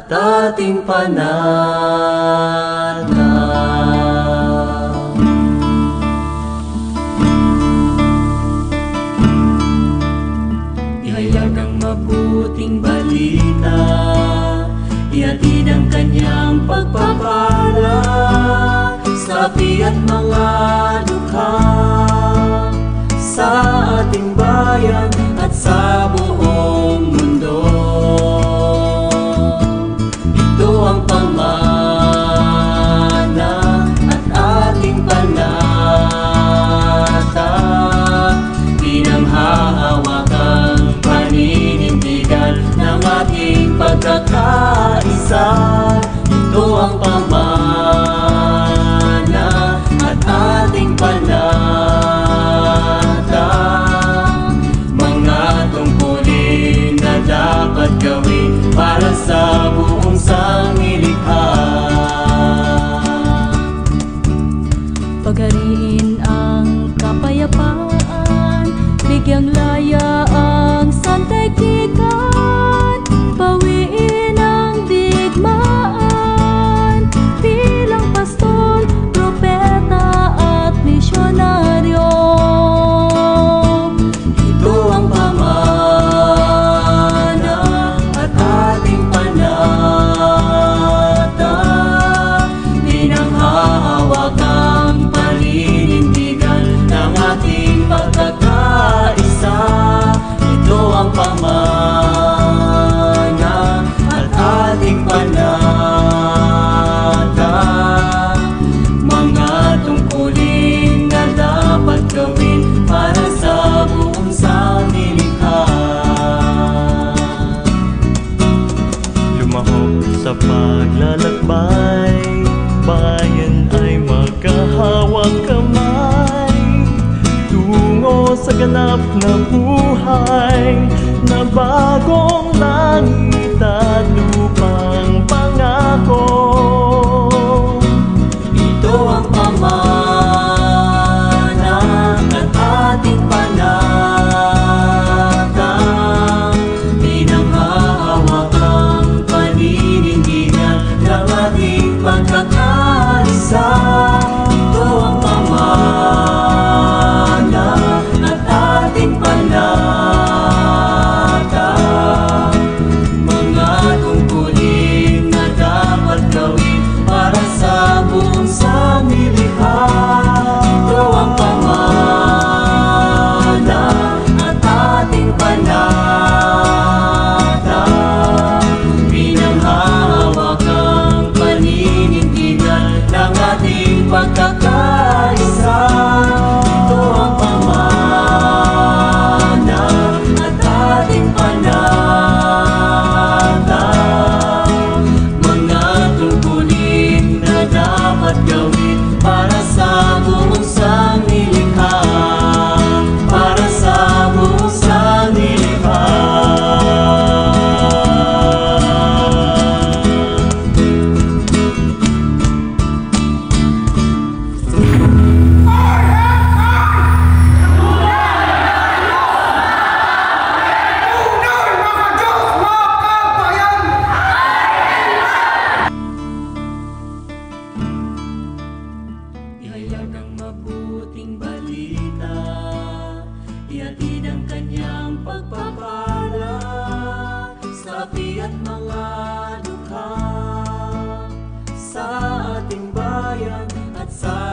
at ating pananaw. Ihayag ang mabuting balita, ihatid ang kanyang pagpapala sa api at mga dukha sa ating bayan at sa buong mundo. Ito ang pamana at ating panata, pinanghahawakang paninindigan ng ating pagkakaisa. Ito ang pamana at ating panata, mga tungkulin na dapat gawin para sa buong sanglilikha. Paghariin ang kapayapaan, bigyang laya ang sandaigdigan, bawiin ang digmaan bilang pastol, propeta at misyonaryo. Ito ang pamana at ating panata, pinanghahawak ang paninindigan ng ating pagkakaisa. Ito ang pamana at ating panata, mga tungkulin na dapat gawin para sa buong sanglilikha. Lumahok sa paglalakbay, bayan ay magkahawak kamay, tungo sa ganap na buhay na bagong langit at lupang pangako. Ito ang pamana at ating panata, pinanghahawak ang paninindigan ng ating pagkakaisa. Ito ang pamana at ating panata, mga tungkulin na dapat gawin para sa buong sanglilikha. Ito ang pamana at ating panata, pinanghahawak ang paninindigan ng ating pagkakaisa. Ito ang pamana at ating panata, mga tungkulin na dapat gawin para sa buong sanglilikha, para sa buong sanglilikha. Ihayag ang mabuting balita, ihatid ang kanyang pagpapala sa api at mga dukha sa ating bayan at sa